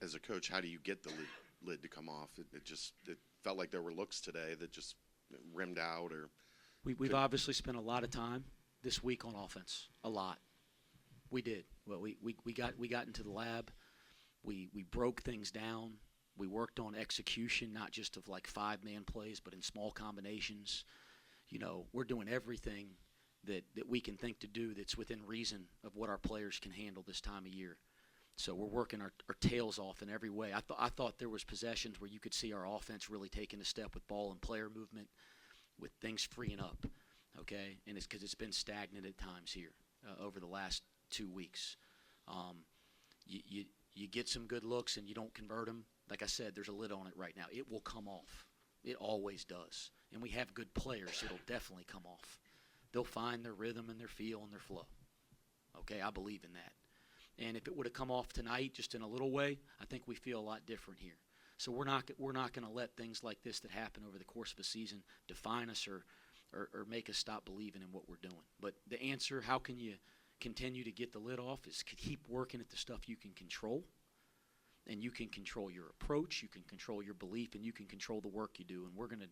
as a coach, how do you get the lid to come off? It felt like there were looks today that just rimmed out or. We've obviously spent a lot of time this week on offense. A lot. We did. Well, we got into the lab. We broke things down. We worked on execution, not just of like 5-man plays, but in small combinations. We're doing everything that we can think to do that's within reason of what our players can handle this time of year. So we're working our tails off in every way. I thought there was possessions where you could see our offense really taking a step with ball and player movement, with things freeing up, okay? And it's because it's been stagnant at times here over the last 2 weeks. You get some good looks and you don't convert them. Like I said, there's a lid on it right now. It will come off. It always does. And we have good players, so it'll definitely come off. They'll find their rhythm and their feel and their flow. Okay, I believe in that. And if it would have come off tonight just in a little way, I think we feel a lot different here. So we're not going to let things like this that happen over the course of a season define us or make us stop believing in what we're doing. But the answer, how can you continue to get the lid off, is keep working at the stuff you can control. And you can control your approach, you can control your belief, and you can control the work you do. And we're going to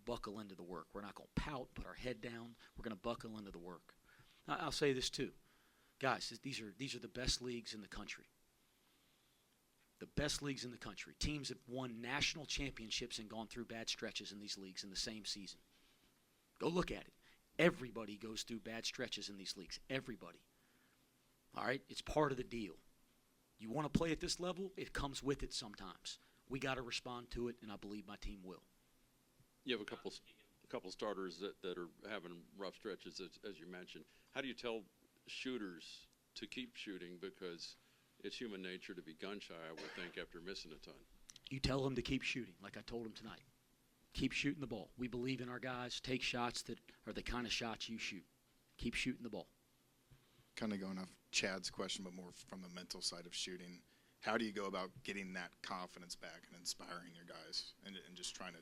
buckle into the work. We're not going to pout, put our head down. We're going to buckle into the work. I'll say this too. Guys, these are the best leagues in the country. The best leagues in the country. Teams have won national championships and gone through bad stretches in these leagues in the same season. Go look at it. Everybody goes through bad stretches in these leagues. Everybody. All right? It's part of the deal. You want to play at this level, it comes with it sometimes. We got to respond to it, and I believe my team will. You have a couple starters that are having rough stretches, as you mentioned. How do you tell shooters to keep shooting? Because it's human nature to be gun-shy, I would think, after missing a ton. You tell them to keep shooting, like I told them tonight. Keep shooting the ball. We believe in our guys. Take shots that are the kind of shots you shoot. Keep shooting the ball. Kind of going off Chad's question, but more from the mental side of shooting. How do you go about getting that confidence back and inspiring your guys and just trying to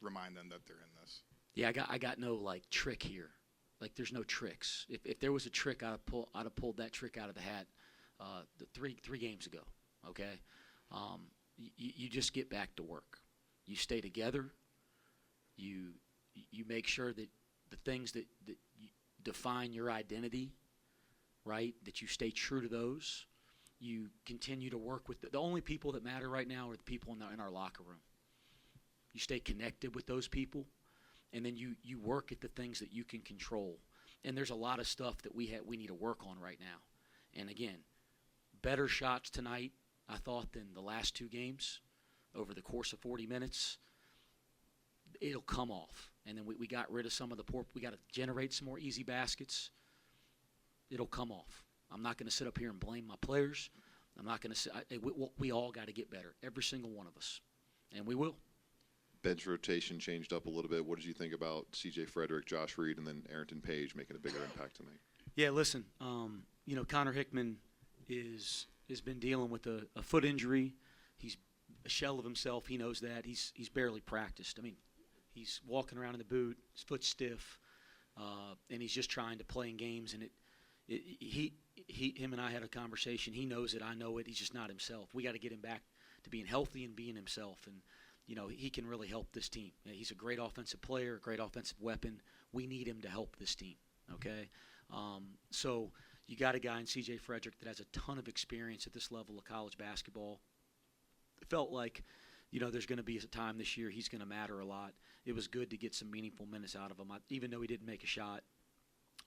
remind them that they're in this? Yeah, I got no like trick here. Like there's no tricks. If there was a trick, I'd have pulled that trick out of the hat the three games ago. Okay, you just get back to work. You stay together. You make sure that the things that define your identity, right, that you stay true to those. You continue to work with the only people that matter right now are the people in our locker room. You stay connected with those people, and then you work at the things that you can control. And there's a lot of stuff that we need to work on right now. And again, better shots tonight, I thought, than the last 2 games over the course of 40 minutes. It'll come off. And then we got rid of some of the poor. We got to generate some more easy baskets. It'll come off. I'm not going to sit up here and blame my players. I'm not going to say we all got to get better, every single one of us, and we will. Bench rotation changed up a little bit. What did you think about C.J. Frederick, Josh Reed, and then Arrington Page making a bigger impact tonight? Yeah, listen, Connor Hickman has been dealing with a foot injury. He's a shell of himself. He knows that. He's barely practiced. I mean, he's walking around in the boot, his foot's stiff, and he's just trying to play in games. And him and I had a conversation. He knows it. I know it. He's just not himself. We got to get him back to being healthy and being himself. And he can really help this team. He's a great offensive player, a great offensive weapon. We need him to help this team. Okay, so you got a guy in C.J. Frederick that has a ton of experience at this level of college basketball. It felt like, there's going to be a time this year he's going to matter a lot. It was good to get some meaningful minutes out of him, even though he didn't make a shot.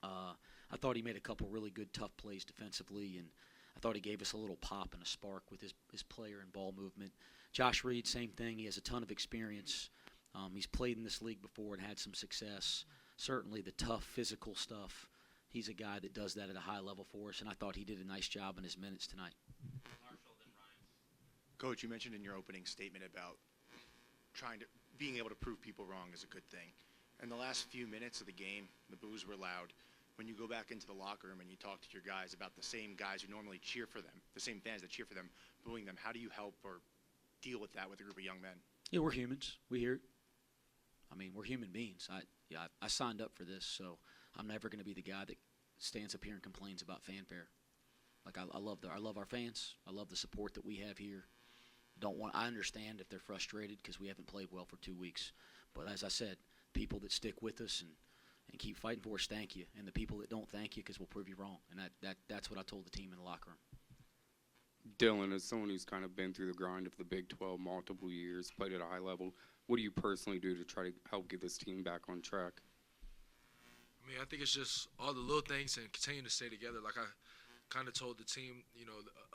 I thought he made a couple really good, tough plays defensively, and I thought he gave us a little pop and a spark with his player and ball movement. Josh Reed, same thing. He has a ton of experience. He's played in this league before and had some success. Certainly the tough physical stuff. He's a guy that does that at a high level for us, and I thought he did a nice job in his minutes tonight. Coach, you mentioned in your opening statement about being able to prove people wrong is a good thing. In the last few minutes of the game, the boos were loud. When you go back into the locker room and you talk to your guys about the same guys who normally cheer for them, the same fans that cheer for them, booing them, how do you help or deal with that with a group of young men? Yeah, we're humans. We hear it. I mean, we're human beings. I signed up for this, so I'm never going to be the guy that stands up here and complains about fanfare. Like I love our fans. I love the support that we have here. don't want. I understand if they're frustrated because we haven't played well for 2 weeks. But as I said, people that stick with us and keep fighting for us, thank you. And the people that don't, thank you, because we'll prove you wrong. And that's what I told the team in the locker room. Dylan, as someone who's kind of been through the grind of the Big 12 multiple years, played at a high level, what do you personally do to try to help get this team back on track? I mean, I think it's just all the little things and continue to stay together. Like I kind of told the team, the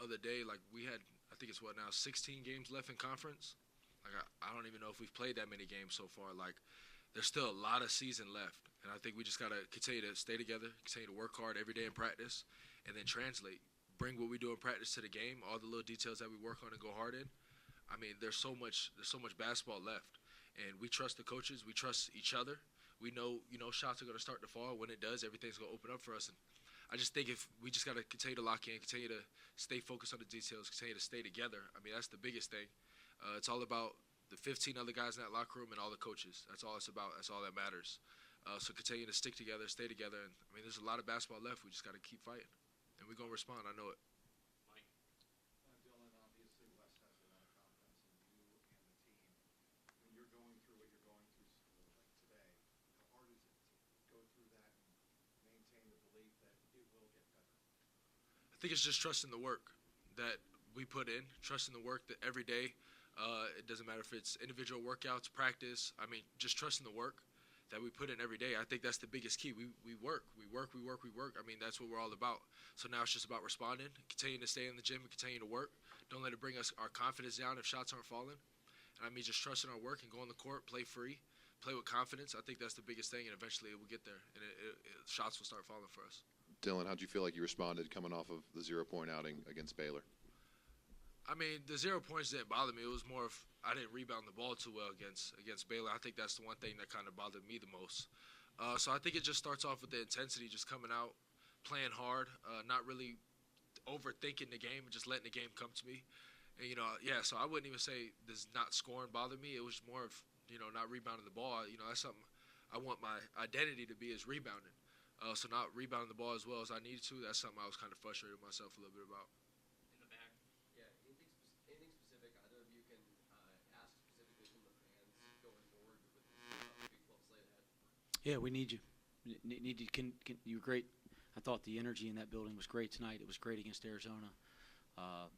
other day, like we had, I think it's 16 games left in conference. Like I don't even know if we've played that many games so far. Like there's still a lot of season left. And I think we just got to continue to stay together, continue to work hard every day in practice, and then translate. Bring what we do in practice to the game, all the little details that we work on and go hard in. I mean, there's so much basketball left. And we trust the coaches. We trust each other. We know, shots are going to start to fall. When it does, everything's going to open up for us. And I just think if we just got to continue to lock in, continue to stay focused on the details, continue to stay together. I mean, that's the biggest thing. It's all about the 15 other guys in that locker room and all the coaches. That's all it's about. That's all that matters. So continue to stick together, stay together. And, I mean, there's a lot of basketball left. We just got to keep fighting. And we're going to respond. I know it. Dylan, obviously Wes has a lot of confidence in you and the team. When you're going through what you're going through like today, how hard is it to go through that and maintain the belief that it will get better? I think it's just trusting the work that we put in, trusting the work that every day, it doesn't matter if it's individual workouts, practice. I mean, just trusting the work that we put in every day. I think that's the biggest key. We work. I mean, that's what we're all about. So now it's just about responding, continuing to stay in the gym and continue to work. Don't let it bring our confidence down if shots aren't falling. And I mean, just trusting our work and go on the court, play free, play with confidence. I think that's the biggest thing, and eventually it will get there, and shots will start falling for us. Dylan, how'd you feel like you responded coming off of the 0-point outing against Baylor? I mean, the 0 points didn't bother me. It was more of I didn't rebound the ball too well against Baylor. I think that's the one thing that kind of bothered me the most. So I think it just starts off with the intensity, just coming out, playing hard, not really overthinking the game, and just letting the game come to me. And, so I wouldn't even say does not scoring bother me. It was more of, not rebounding the ball. That's something I want my identity to be is rebounding. So not rebounding the ball as well as I needed to, that's something I was kind of frustrated with myself a little bit about. In the back, yeah. Anything specific either of you can ask specifically from the fans going forward with the Big 12 slate ahead? Yeah, we need you. Need you. You were great. I thought the energy in that building was great tonight. It was great against Arizona.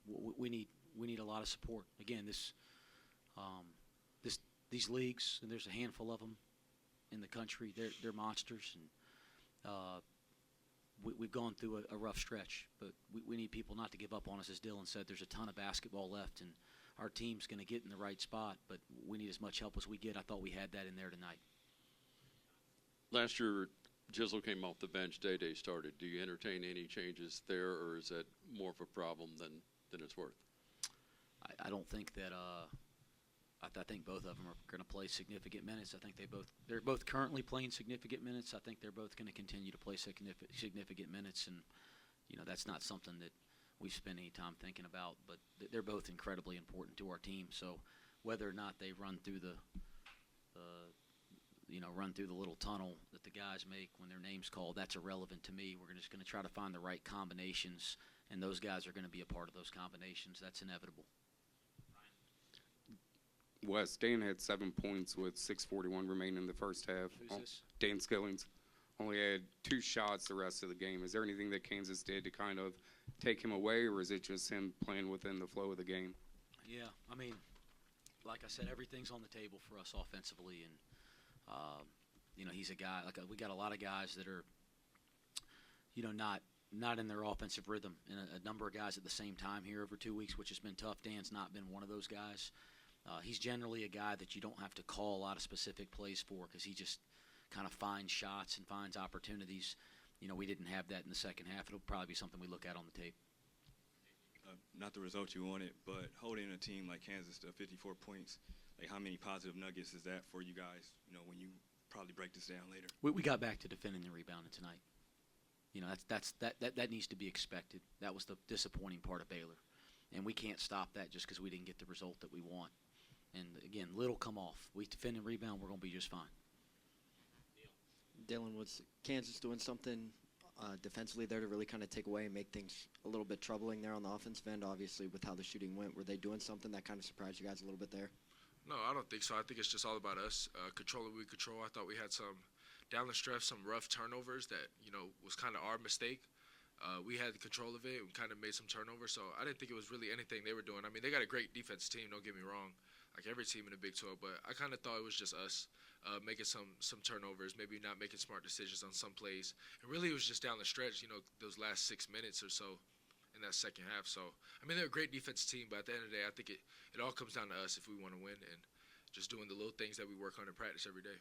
We need a lot of support. Again, these leagues, and there's a handful of them in the country. They're monsters, and we've gone through a rough stretch. But we need people not to give up on us. As Dylan said, there's a ton of basketball left, and our team's going to get in the right spot. But we need as much help as we get. I thought we had that in there tonight. Last year, Jizzle came off the bench. Day started. Do you entertain any changes there, or is that more of a problem than it's worth? I don't think that. I think both of them are going to play significant minutes. I think they're both currently playing significant minutes. I think they're both going to continue to play significant minutes, and that's not something that we spend any time thinking about. But they're both incredibly important to our team. So whether or not they run through the little tunnel that the guys make when their name's called, that's irrelevant to me. We're just going to try to find the right combinations, and those guys are going to be a part of those combinations. That's inevitable. Wes, Dan had 7 points with 6:41 remaining in the first half. Who's this? Dan Skillings only had 2 shots the rest of the game. Is there anything that Kansas did to kind of take him away, or is it just him playing within the flow of the game? Yeah, I mean, like I said, everything's on the table for us offensively, and he's a guy we got a lot of guys that are, not in their offensive rhythm, and a number of guys at the same time here over 2 weeks, which has been tough. Dan's not been one of those guys. He's generally a guy that you don't have to call a lot of specific plays for because he just kind of finds shots and finds opportunities. We didn't have that in the second half. It'll probably be something we look at on the tape. Not the result you wanted, but holding a team like Kansas to 54 points, like how many positive nuggets is that for you guys, when you probably break this down later? We got back to defending and rebounding tonight. That needs to be expected. That was the disappointing part of Baylor. And we can't stop that just because we didn't get the result that we want. And, again, little come off. We defend and rebound, we're going to be just fine. Dylan, was Kansas doing something defensively there to really kind of take away and make things a little bit troubling there on the offensive end? Obviously, with how the shooting went, were they doing something that kind of surprised you guys a little bit there? No, I don't think so. I think it's just all about us controlling what we control. I thought we had some down the stretch, some rough turnovers that was kind of our mistake. We had control of it. We kind of made some turnovers, so I didn't think it was really anything they were doing. I mean, they got a great defense team. Don't get me wrong, like every team in the Big 12. But I kind of thought it was just us making some turnovers, maybe not making smart decisions on some plays. And really, it was just down the stretch. Those last 6 minutes or so in that second half. So I mean, they're a great defense team, but at the end of the day, I think it all comes down to us if we want to win and just doing the little things that we work on in practice every day.